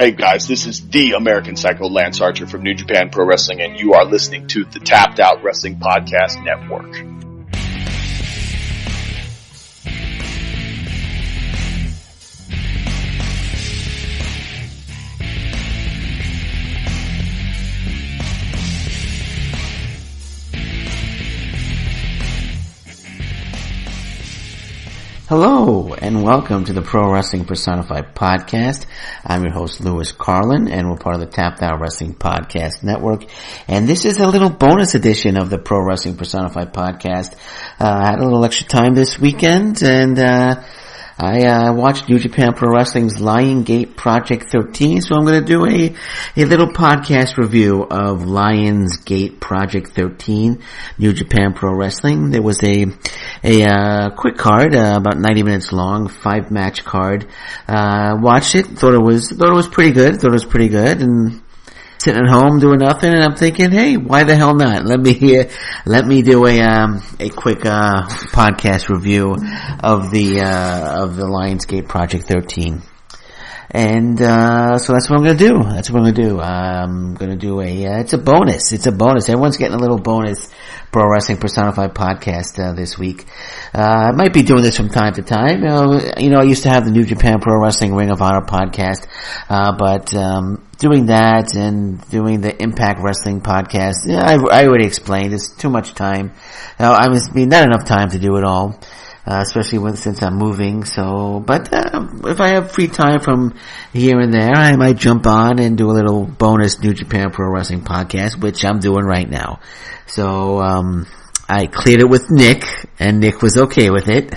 Hey guys, this is the American Psycho Lance Archer from New Japan Pro Wrestling, and you are listening to the Tapped Out Wrestling Podcast Network. Hello, and welcome to the Pro Wrestling Personified podcast. I'm your host, Lewis Carlin, and we're part of the Tapped Out Wrestling Podcast Network. And this is a little bonus edition of the Pro Wrestling Personified podcast. I had a little extra time this weekend, and I watched New Japan Pro Wrestling's Lionsgate Project 13, so I'm going to do a little podcast review of Lionsgate Project 13, New Japan Pro Wrestling. There was a quick card, about 90 minutes long, 5-match card. Watched it, thought it was pretty good, and sitting at home doing nothing, and I'm thinking, hey, why the hell not? Let me do a quick podcast review of the Lionsgate Project 13. And so that's what I'm going to do. I'm going to do it's a bonus. Everyone's getting a little bonus Pro Wrestling Personified podcast this week. I might be doing this from time to time. You know, I used to have the New Japan Pro Wrestling Ring of Honor podcast, but doing that and doing the Impact Wrestling podcast, I already explained. It's too much time. Not enough time to do it all. Especially since I'm moving, but if I have free time from here and there, I might jump on and do a little bonus New Japan Pro Wrestling podcast, which I'm doing right now. So, I cleared it with Nick, and Nick was okay with it.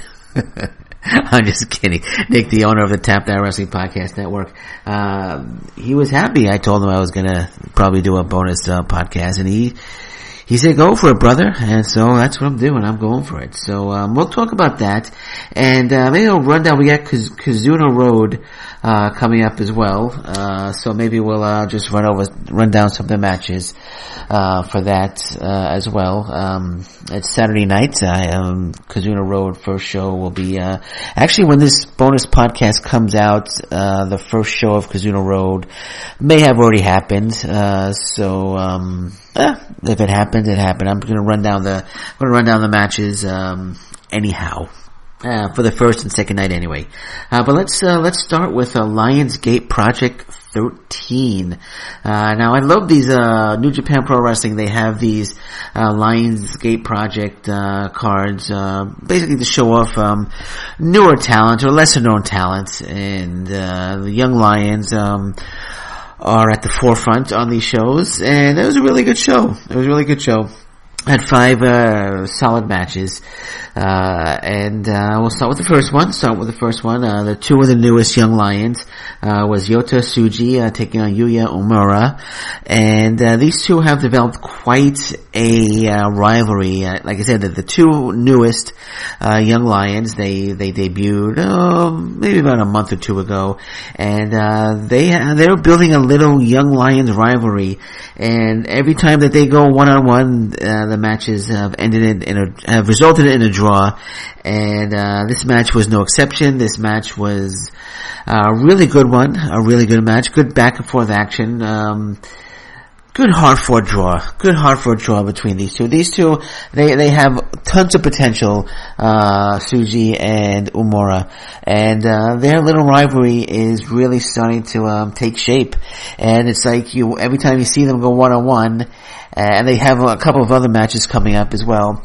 I'm just kidding. Nick, the owner of the Tapped Out Wrestling Podcast Network, he was happy. I told him I was gonna probably do a bonus podcast, and he said, go for it, brother. And so that's what I'm doing. I'm going for it. So, we'll talk about that. And, maybe I'll run down. We got Kizuna Road, coming up as well. So maybe we'll, just run down some of the matches, for that, as well. It's Saturday night. Kizuna Road first show will be, actually when this bonus podcast comes out, the first show of Kizuna Road may have already happened. If it happened, it happened. I'm going to run down the matches, anyhow. For the first and second night anyway. But let's start with Lionsgate Project 13. Now I love these, New Japan Pro Wrestling. They have these, Lionsgate Project, cards, basically to show off, newer talent or lesser known talents. And, the Young Lions, are at the forefront on these shows, and it was a really good show. Had 5 solid matches, and we'll start with the first one. The two of the newest Young Lions was Yota Tsuji taking on Yuya Uemura, and these two have developed quite a rivalry. Like I said, the two newest Young Lions, they debuted maybe about a month or two ago, and they're building a little Young Lions rivalry. And every time that they go one-on-one, the matches have have resulted in a draw. And, this match was no exception. This match was a really good one, a really good match, good back and forth action, good hard-fought draw between these two. These two, they have tons of potential, Tsuji and Uemura. And, their little rivalry is really starting to, take shape. And it's like every time you see them go one-on-one, and they have a couple of other matches coming up as well,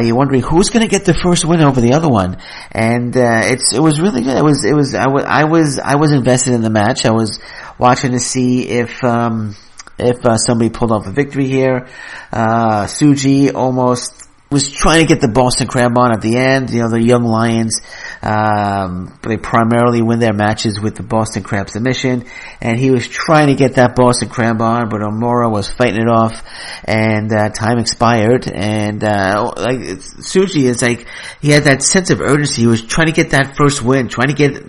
you're wondering who's gonna get the first win over the other one. And, it was really good. I was invested in the match. I was watching to see if somebody pulled off a victory here. Tsuji almost was trying to get the Boston Crab on at the end. You know, the Young Lions, they primarily win their matches with the Boston Crab submission, and he was trying to get that Boston Crab on, but Uemura was fighting it off, and, time expired, and, Tsuji is like, he had that sense of urgency. He was trying to get that first win, trying to get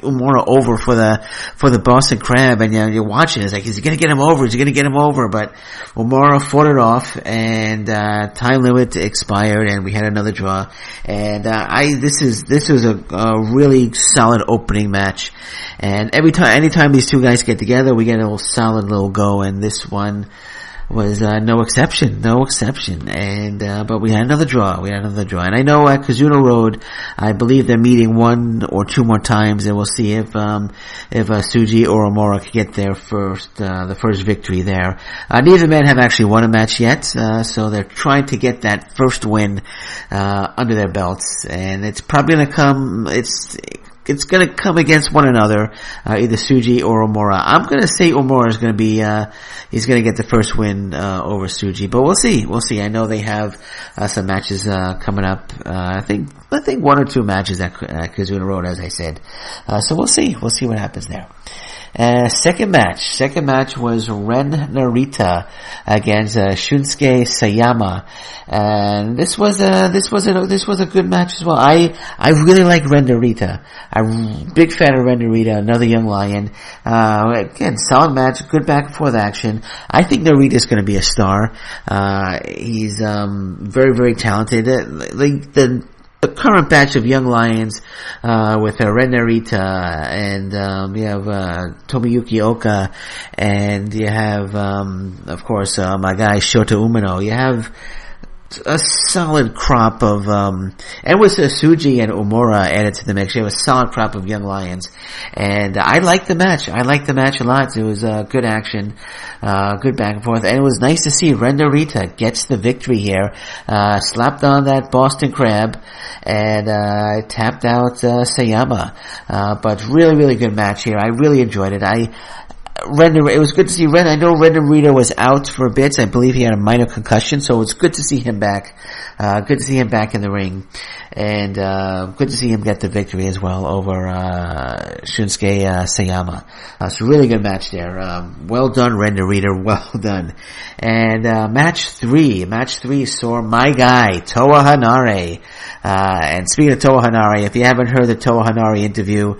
Umura over for the Boston Crab, and you're watching. It's like, is he going to get him over? Is he going to get him over? But Umura fought it off, and time limit expired, and we had another draw. And this was a really solid opening match. And anytime these two guys get together, we get a little solid little go. And this one was no exception. And but we had another draw. And I know at Kizuna Road, I believe they're meeting one or two more times, and we'll see if Tsuji or Omura can get their the first victory there. Neither men have actually won a match yet, so they're trying to get that first win under their belts, and it's probably going to come. It's going to come against one another, either Tsuji or Omura. I'm going to say Omura is going to be, he's going to get the first win, over Tsuji, but we'll see. I know they have, some matches, coming up. I think one or two matches at Kizuna Road, as I said. So we'll see what happens there. Second match was Ren Narita against Shunsuke Sayama, and this was a good match as well. I really like Ren Narita. I'm a big fan of Ren Narita, another young lion. Again, solid match, good back and forth action. I think Narita's going to be a star. He's very, very talented. The current batch of young lions, with Ren Narita, and you have Tomoyuki Oka, and you have of course my guy Shota Umino. You have a solid crop of and with Tsuji and Omura added to the mix, you have a solid crop of young lions, and I liked the match a lot. It was good action, good back and forth, and it was nice to see Ren Narita gets the victory here, slapped on that Boston Crab, and tapped out Sayama, but really, really good match here. I really enjoyed it. It was good to see Ren. I know Ren Narita was out for a bit. I believe he had a minor concussion, so it's good to see him back. Good to see him back in the ring, and good to see him get the victory as well over Shunsuke Sayama. It's a really good match there. Well done, Ren Narita. Well done. And match three saw my guy Toa Hanare. And speaking of Toa Hanare, if you haven't heard the Toa Hanare interview,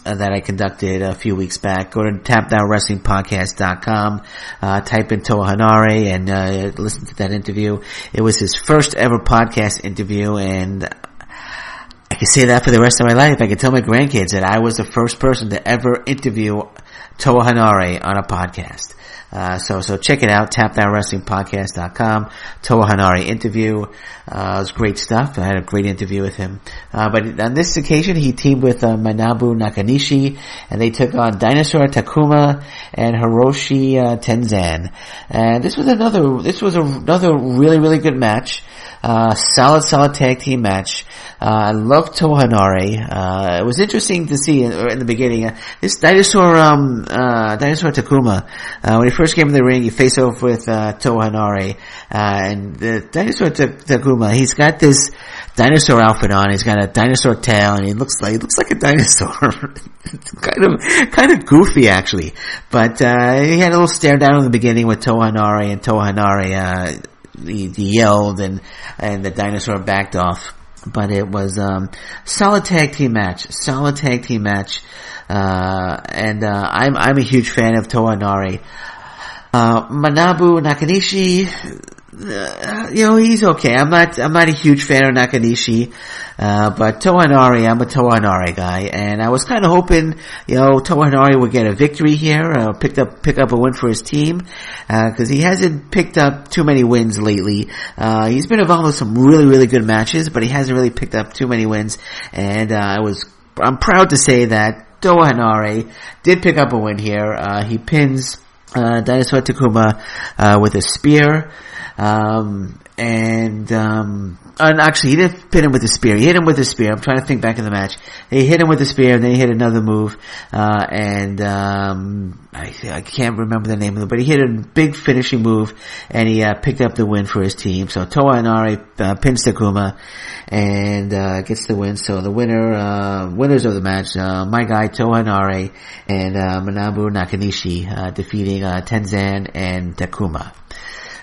that I conducted a few weeks back, go to tapdownwrestlingpodcast.com, type in Toa Hanare, and listen to that interview. It was his first ever podcast interview, and I can say that for the rest of my life. I can tell my grandkids that I was the first person to ever interview Toa Hanare on a podcast. So check it out, tapdownwrestlingpodcast.com, Toa Hanare interview. It was great stuff. I had a great interview with him. But on this occasion, he teamed with, Manabu Nakanishi, and they took on Dinosaur Takuma and Hiroshi, Tenzan. And this was another really, really good match. Solid tag team match. I love Toa Hanare. It was interesting to see in the beginning, this Dinosaur Takuma, when he first came in the ring, he faced off with, Toa Hanare, and the Dinosaur Takuma, he's got this dinosaur outfit on, he's got a dinosaur tail, and he looks like a dinosaur. It's kind of goofy actually, but, he had a little stare down in the beginning with Toa Hanare, and Toa Hanare, he yelled, and the dinosaur backed off. But it was, solid tag team match. And I'm a huge fan of Toa Hanare. Manabu Nakanishi, he's okay. I'm not a huge fan of Nakanishi, but Toa Hanare, I'm a Toa Hanare guy, and I was kind of hoping, Toa Hanare would get a victory here, pick up a win for his team, cause he hasn't picked up too many wins lately. He's been involved with some really, really good matches, but he hasn't really picked up too many wins, and I'm proud to say that Toa Hanare did pick up a win here. He pins Dinosaur Takuma with a spear, and actually he didn't pin him with a spear. He hit him with a spear. I'm trying to think back in the match. He hit him with a spear, and then he hit another move, and I can't remember the name of it, but he hit a big finishing move, and he picked up the win for his team. So Toa Hanare pins Takuma and gets the win. So the winners of the match, my guy Toa Hanare and Manabu Nakanishi, defeating Tenzan and Takuma.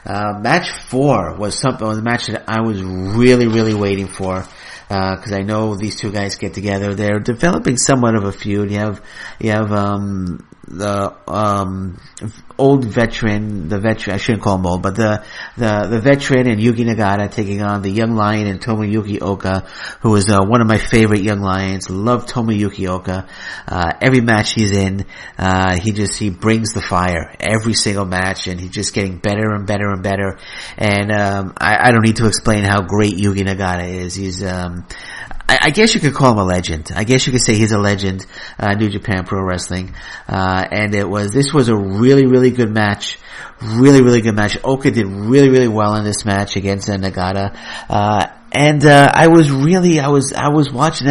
Match 4 was the match that I was really, really waiting for. cause I know these two guys get together. They're developing somewhat of a feud. You have, the old veteran, I shouldn't call him old, but the veteran and Yuki Nagata taking on the young lion and Tomoyuki Oka, who is one of my favorite young lions. Love Tomoyuki Oka. Every match he's in, he brings the fire every single match, and he's just getting better and better and better. And I don't need to explain how great Yuki Nagata is. He's I guess you could call him a legend. I guess you could say he's a legend, New Japan Pro Wrestling. And this was a really, really good match. Really, really good match. Oka did really, really well in this match against Nagata. I was watching,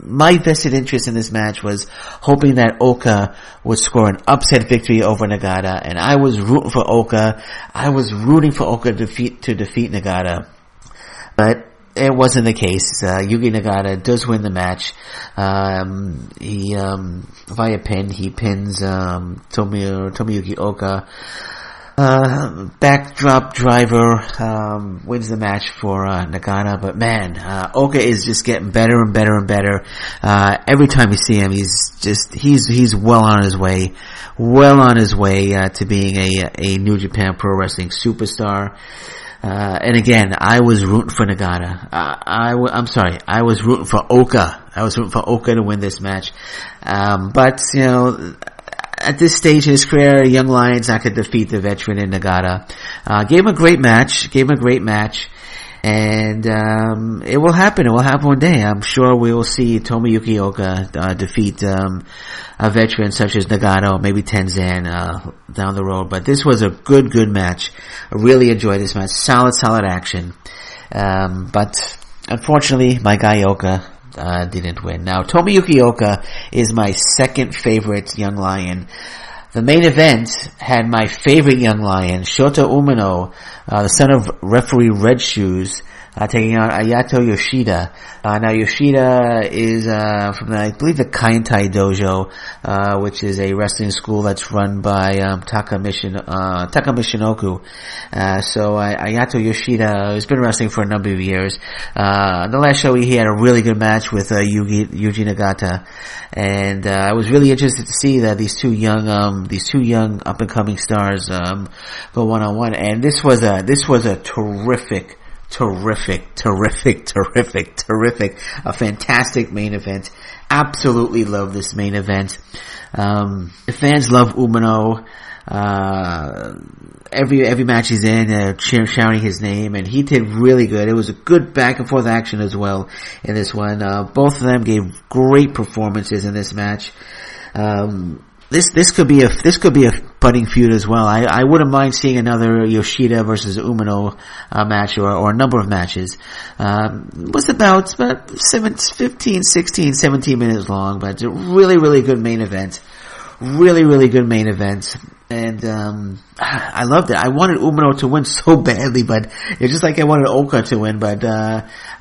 my vested interest in this match was hoping that Oka would score an upset victory over Nagata, and I was rooting for Oka. I was rooting for Oka to defeat Nagata. But it wasn't the case. Yuki Nagata does win the match. He via pin, he pins Tomoyuki Oka. Backdrop driver wins the match for Nagata. But man, Oka is just getting better and better and better. Every time you see him, he's well on his way to being a New Japan Pro Wrestling superstar. And again, I was rooting for Nagata. I was rooting for Oka. I was rooting for Oka to win this match. But, at this stage in his career, young lion's not going to defeat the veteran in Nagata. Gave him a great match. And, it will happen. It will happen one day. I'm sure we will see Tomoyuki Oka, defeat, a veteran such as Nagata or maybe Tenzan, down the road. But this was a good match. I really enjoyed this match. Solid action. But unfortunately, my guy Oka, didn't win. Now, Tomoyuki Oka is my second favorite young lion. The main event had my favorite young lion, Shota Umino, the son of referee Red Shoes, taking on Ayato Yoshida. Now Yoshida is, from I believe the Kaintai Dojo, which is a wrestling school that's run by, Taka Michinoku. So Ayato Yoshida has been wrestling for a number of years. The last show he had a really good match with, Yuji Nagata. And, I was really interested to see that these two young up and coming stars, go one on one. And this was a terrific, a fantastic main event. Absolutely love this main event. The fans love Umino. Every match he's in, shouting his name, and he did really good. It was a good back and forth action as well in this one. Both of them gave great performances in this match. This could be a budding feud as well. I wouldn't mind seeing another Yoshida versus Umino match or a number of matches. Was about 15, 16, 17 minutes long, but a really, really good main event. Really good main event. And I loved it. I wanted Umino to win so badly, but it's just like I wanted Oka to win. But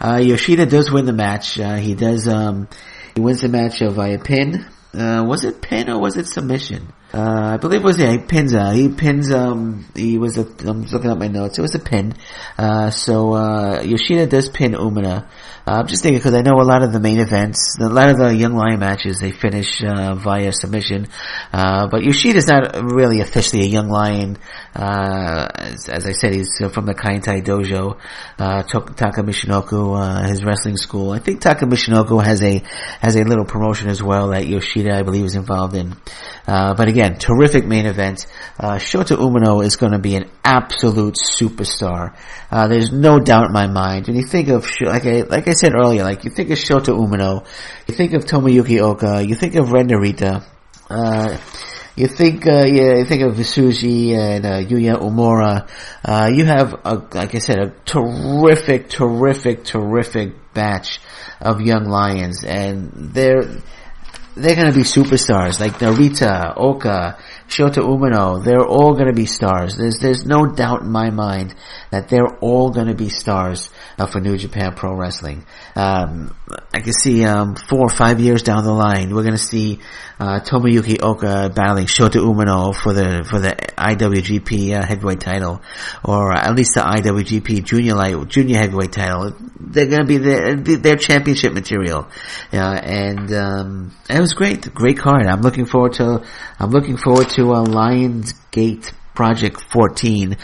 Yoshida does win the match. He wins the match via pin. Was it pin or was it submission? I believe it was, he pins, I'm looking at my notes. It was a pin. So Yoshida does pin Umino. I'm just thinking because I know a lot of the main events, a lot of the Young Lion matches, they finish, via submission. But Yoshida's not really officially a Young Lion. As I said, he's from the Kaintai Dojo, Taka Michinoku, his wrestling school. I think Taka Michinoku has a little promotion as well that Yoshida, I believe, is involved in. But again, terrific main event. Shota Umino is going to be an absolute superstar. There's no doubt in my mind. When you think of, like I said earlier, like you think of Shota Umino, you think of Tomoyuki Oka, you think of Ren Narita, you think of Visuji and Yuya Uemura. You have, like I said, a terrific batch of young lions, and they're going to be superstars like Narita, Oka, Shota Umino, they're all going to be stars. There's no doubt in my mind that they're all going to be stars for New Japan Pro Wrestling. I can see 4 or 5 years down the line, we're going to see Tomoyuki Oka battling Shota Umino for the IWGP heavyweight title, or at least the IWGP junior heavyweight title. They're going to be their championship material, and it was great card. I'm looking forward to Lionsgate Project 14,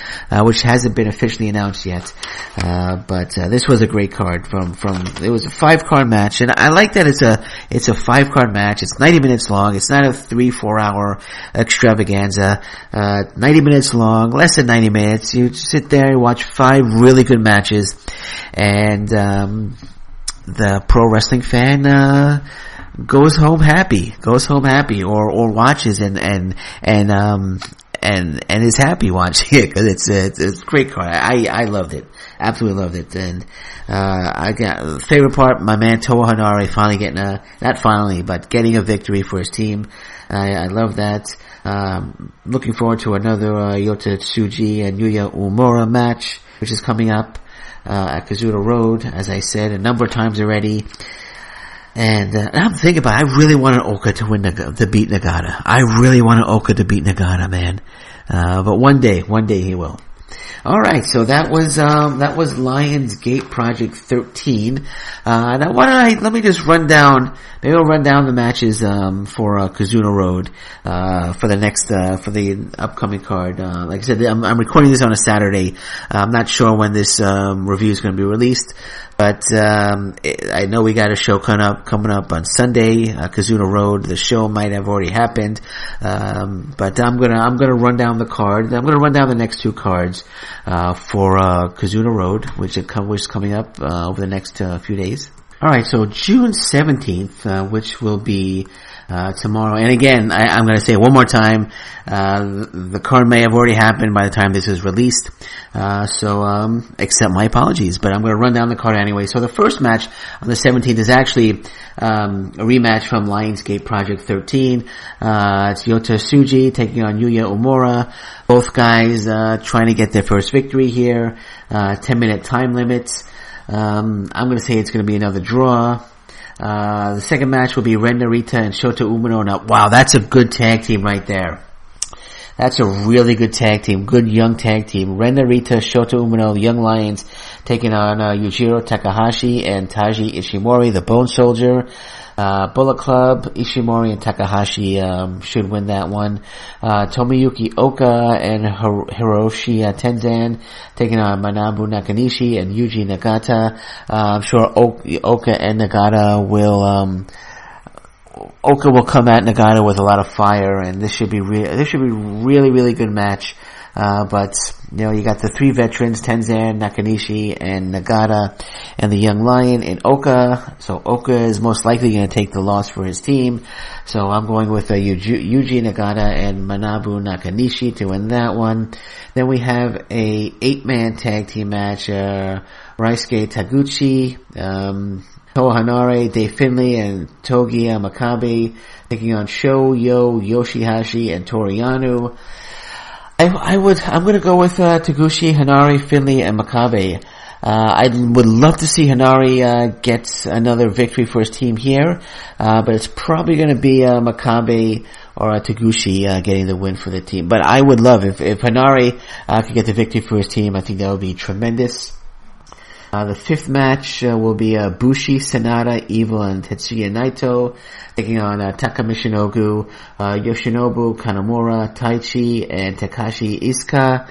which hasn't been officially announced yet. But this was a great card it was a 5-card match, and I like that it's a 5-card match. It's 90 minutes long. It's not a 3-4 hour extravaganza. 90 minutes long, less than 90 minutes. You sit there and watch 5 really good matches, and the pro wrestling fan goes home happy, or watches and is happy watching it, because it's a great card. I loved it, absolutely loved it. And I got the favorite part, my man Toa Hanare finally getting a victory for his team. I love that. Looking forward to another Yota Tsuji and Yuya Uemura match, which is coming up at Kizuna Road, as I said a number of times already. And I'm thinking about it. I really wanted Oka to beat Nagata. I really wanted Oka to beat Nagata, man. But one day he will. Alright, so that was Lionsgate Project 13. Now let me just run down the matches, for, Kizuna Road, for the upcoming card. Like I said, I'm recording this on a Saturday. I'm not sure when this, review is going to be released. But I know we got a show coming up on Sunday, Kizuna Road. The show might have already happened, but I'm gonna run down the card. I'm gonna run down the next 2 cards for Kizuna Road, which is coming up over the next few days. All right, so June 17th, which will be tomorrow. And again, I'm going to say it one more time. The card may have already happened by the time this is released. So accept my apologies, but I'm going to run down the card anyway. So the first match on the 17th is actually a rematch from Lionsgate Project 13. It's Yota Tsuji taking on Yuya Uemura. Both guys trying to get their first victory here. 10-minute time limits. I'm going to say it's going to be another draw. The second match will be Ren Narita and Shota Umino. Now, wow, that's a good tag team right there. That's a really good tag team, good young tag team. Ren Narita, Shota Umino, the Young Lions, taking on Yujiro Takahashi and Taiji Ishimori, the Bone Soldier. Bullet Club, Ishimori and Takahashi should win that one. Tomoyuki Oka and Hiroshi Tenzan taking on Manabu Nakanishi and Yuji Nagata. I'm sure Oka and Nagata will Oka will come at Nagata with a lot of fire, and this should be really, really good match. But, you got the 3 veterans, Tenzan, Nakanishi, and Nagata, and the Young Lion in Oka. So Oka is most likely going to take the loss for his team. So I'm going with Yuji Nagata and Manabu Nakanishi to win that one. Then we have a 8-man tag team match, Raisuke Taguchi, Toa Hanare, Dave Finlay, and Togiya Makabe taking on Shoyo Yoshihashi and Toriyano. I'm gonna go with Taguchi, Hanare, Finlay, and Makabe. I would love to see Hanare get another victory for his team here, but it's probably gonna be Makabe or Taguchi getting the win for the team. But I would love if Hanare could get the victory for his team. I think that would be tremendous. The 5th match will be Bushi, Sanada, Evil, and Tetsuya Naito taking on Taka Michinoku, Yoshinobu Kanemaru, Taichi, and Takashi Iisuka.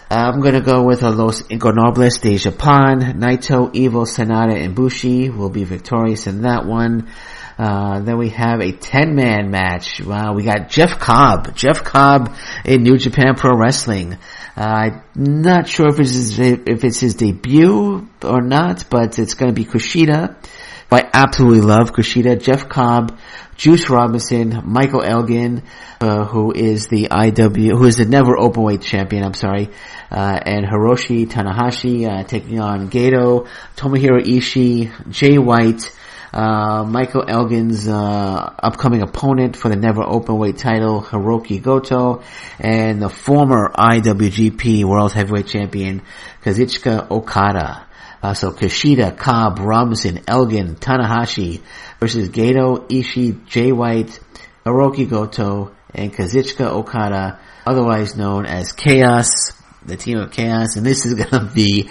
I'm gonna go with Los Ingobernables de Japan. Naito, Evil, Sanada, and Bushi will be victorious in that one. Then we have a 10-man match. Wow, we got Jeff Cobb in New Japan Pro Wrestling. I'm not sure if it's his debut or not, but it's going to be Kushida. I absolutely love Kushida. Jeff Cobb, Juice Robinson, Michael Elgin, who is the never openweight champion, and Hiroshi Tanahashi, taking on Gedo, Tomohiro Ishii, Jay White, Michael Elgin's upcoming opponent for the never openweight title, Hiroki Goto, and the former IWGP World Heavyweight Champion, Kazuchika Okada. So Kushida, Cobb, Robinson, Elgin, Tanahashi versus Gato, Ishii, Jay White, Hiroki Goto, and Kazuchika Okada, otherwise known as Chaos, the team of Chaos, and this is gonna be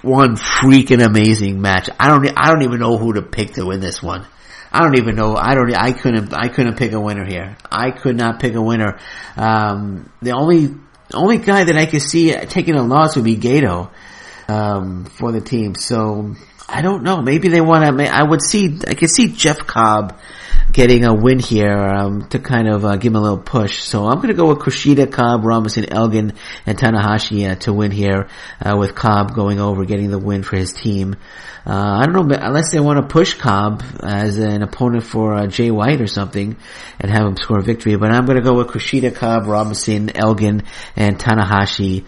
one freaking amazing match. I don't even know who to pick to win this one. I don't even know. I couldn't pick a winner here. I could not pick a winner. The only guy that I could see taking a loss would be Gato, for the team. So, I don't know. Maybe they want to, I could see Jeff Cobb getting a win here, to kind of, give him a little push. So I'm gonna go with Kushida, Cobb, Robinson, Elgin, and Tanahashi, to win here, with Cobb going over, getting the win for his team. I don't know, unless they want to push Cobb as an opponent for, Jay White or something, and have him score a victory. But I'm gonna go with Kushida, Cobb, Robinson, Elgin, and Tanahashi,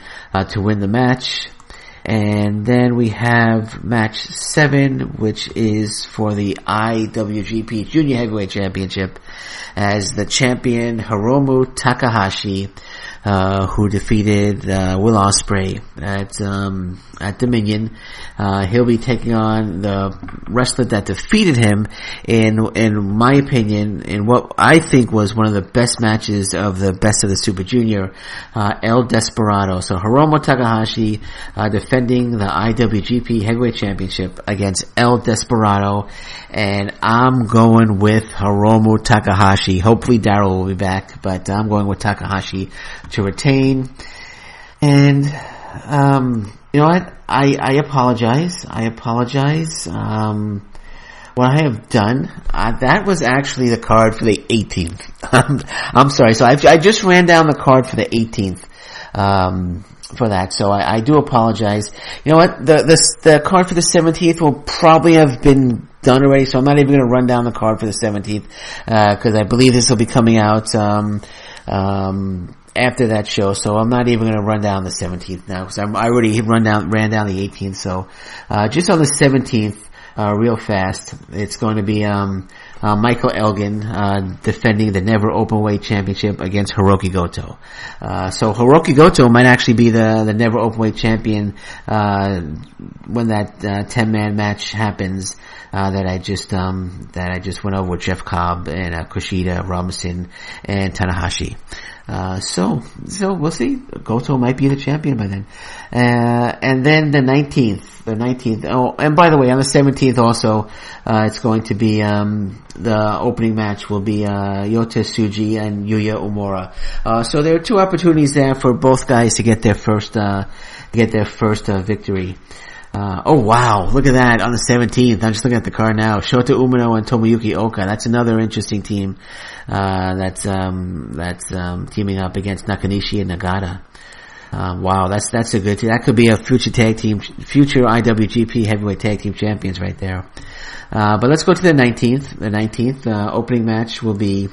to win the match. And then we have match 7, which is for the IWGP Junior Heavyweight Championship, as the champion Hiromu Takahashi, who defeated, Will Ospreay at Dominion. He'll be taking on the wrestler that defeated him in my opinion, in what I think was one of the best matches of the Best of the Super Junior, El Desperado. So Hiromu Takahashi, defending the IWGP Heavyweight Championship against El Desperado, and I'm going with Hiromu Takahashi. Hopefully Daryl will be back, but I'm going with Takahashi to retain. And, you know what? I apologize. What I have done, that was actually the card for the 18th. I'm sorry. So I just ran down the card for the 18th, for that. So I do apologize. You know what? The card for the 17th will probably have been done already, so I'm not even going to run down the card for the 17th, cause I believe this will be coming out, after that show, so I'm not even going to run down the 17th now, because I already ran down the 18th. So just on the 17th, real fast, it's going to be Michael Elgin defending the never openweight championship against Hiroki Goto. So Hiroki Goto might actually be the never openweight champion when that 10-man match happens. That I just went over with Jeff Cobb and Kushida, Robinson, and Tanahashi. So we'll see. Goto might be the champion by then. And then the 19th. Oh, and by the way, on the 17th also, it's going to be, the opening match will be, Yota Tsuji and Yuya Uemura. So there are 2 opportunities there for both guys to get their first victory. Oh wow, look at that on the 17th. I'm just looking at the card now. Shota Umino and Tomoyuki Oka. That's another interesting team, that's teaming up against Nakanishi and Nagata. Wow, that's a good team. That could be a future IWGP Heavyweight Tag Team Champions right there. But let's go to the 19th. The 19th, opening match will be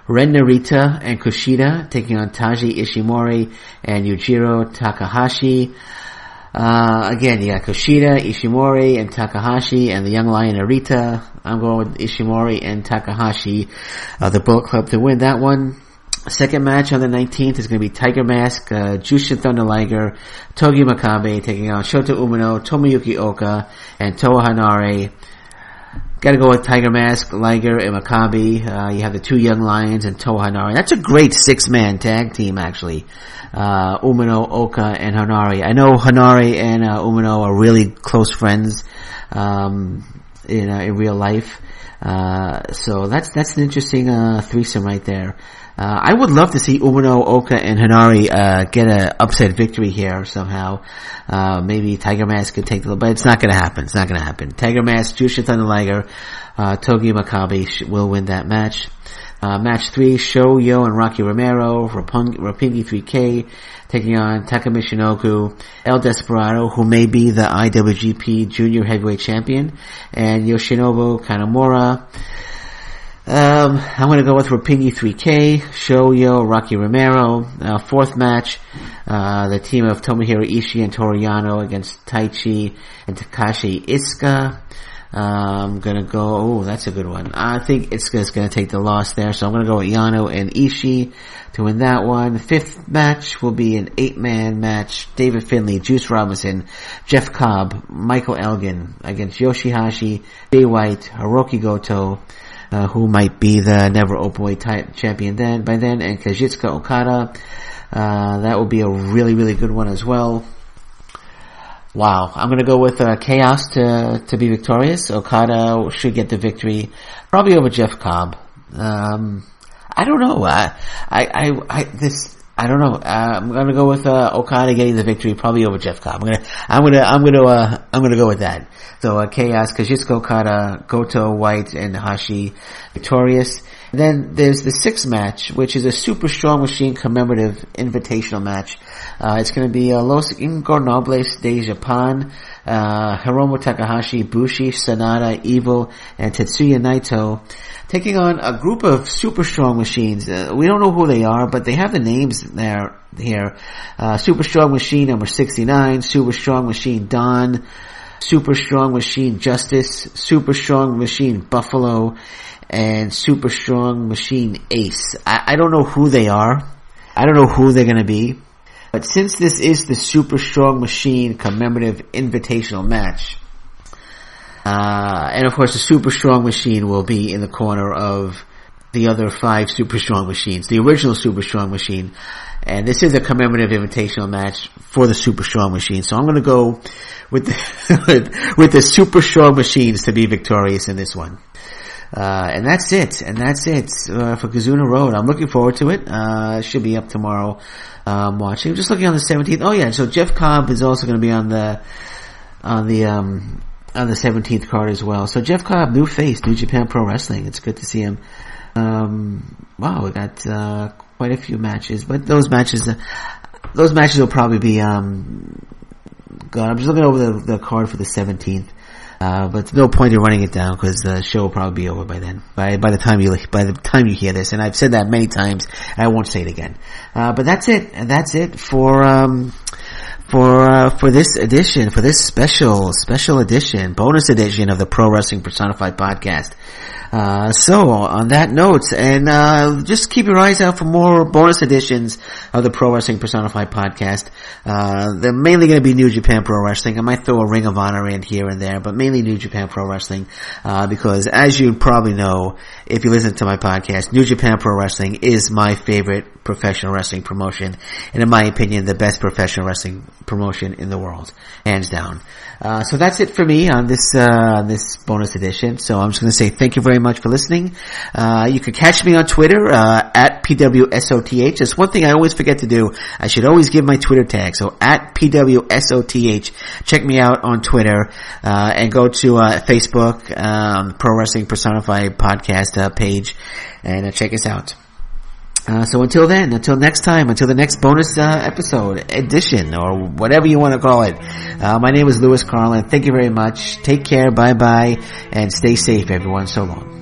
Ren Narita and Kushida taking on Taiji Ishimori and Yujiro Takahashi. Again, you got Kushida, Ishimori, and Takahashi, and the young lion Narita. I'm going with Ishimori and Takahashi, the Bullet Club, to win that one. Second match on the 19th is going to be Tiger Mask, Jushin Thunder Liger, Togi Makabe taking on Shota Umino, Tomoyuki Oka, and Toa Hanare. Gotta go with Tiger Mask, Liger, and Makabe. You have the 2 young lions and Toa Hanare. That's a great 6-man tag team, actually. Umino, Oka, and Hanare. I know Hanare and Umino are really close friends in real life. So that's an interesting threesome right there. I would love to see Umino, Oka, and Hanare get a upset victory here somehow. Maybe Tiger Mask could take but it's not gonna happen. Tiger Mask, Jushin Thunder Liger, Togi Makabe will win that match. Match 3, Sho Yo and Rocky Romero, Roppongi 3K, taking on Takumi Shinobu, El Desperado, who may be the IWGP Junior Heavyweight Champion, and Yoshinobu Kanemaru. I'm gonna go with Roppongi 3K, Sho Yo, Rocky Romero. Fourth match, the team of Tomohiro Ishii and Toru Yano against Taichi and Takashi Iisuka. I'm gonna go, that's a good one. I think it's gonna take the loss there, so I'm gonna go with Yano and Ishii to win that one. The fifth match will be an 8-man match. David Finlay, Juice Robinson, Jeff Cobb, Michael Elgin against Yoshihashi, Jay White, Hiroki Goto, who might be the never openweight champion by then, and Kazuchika Okada. That will be a really, really good one as well. Wow, I'm gonna go with Chaos to be victorious. Okada should get the victory, probably over Jeff Cobb. I don't know. I don't know. I'm gonna go with Okada getting the victory, probably over Jeff Cobb. I'm gonna go with that. So Chaos, Kazuchika Okada, Goto, White, and Hashi victorious. Then there's the sixth match, which is a Super Strong Machine commemorative invitational match. It's going to be Los Ingobernables de Japan, Hiromu Takahashi, Bushi, Sanada, Evil, and Tetsuya Naito, taking on a group of Super Strong Machines. We don't know who they are, but they have the names here. Super Strong Machine number 69, Super Strong Machine Don, Super Strong Machine Justice, Super Strong Machine Buffalo, and Super Strong Machine Ace. I don't know who they are. I don't know who they're going to be. But since this is the Super Strong Machine commemorative invitational match, and of course the Super Strong Machine will be in the corner of the other 5 Super Strong Machines, the original Super Strong Machine, and this is a commemorative invitational match for the Super Strong Machine. So I'm going to go with with the Super Strong Machines to be victorious in this one. And that's it for Kizuna Road. I'm looking forward to it. It should be up tomorrow. Watching. Just looking on the 17th. Oh yeah, so Jeff Cobb is also going to be on the 17th card as well. So Jeff Cobb, new face, New Japan Pro Wrestling. It's good to see him. Wow, we got quite a few matches, but those matches will probably be God, I'm just looking over the card for the 17th. But there's no point in running it down because the show will probably be over by then. By the time you hear this, and I've said that many times, and I won't say it again. But that's it, and that's it for this edition, for this special edition, bonus edition of the Pro Wrestling Personified podcast. So on that note, and just keep your eyes out for more bonus editions of the Pro Wrestling Personified podcast. They're mainly going to be New Japan Pro Wrestling. I might throw a Ring of Honor in here and there, but mainly New Japan Pro Wrestling, because as you probably know, if you listen to my podcast, New Japan Pro Wrestling is my favorite professional wrestling promotion, and in my opinion, the best professional wrestling promotion in the world, hands down. So that's it for me on this bonus edition. So I'm just going to say thank you very much for listening. You can catch me on Twitter, at PWSOTH. That's one thing I always forget to do. I should always give my Twitter tag. So at PWSOTH. Check me out on Twitter, and go to, Facebook, Pro Wrestling Personified podcast, page, and check us out. So until next time, until the next bonus episode, edition, or whatever you want to call it, my name is Lewis Carlin. Thank you very much. Take care, bye-bye, and stay safe, everyone. So long.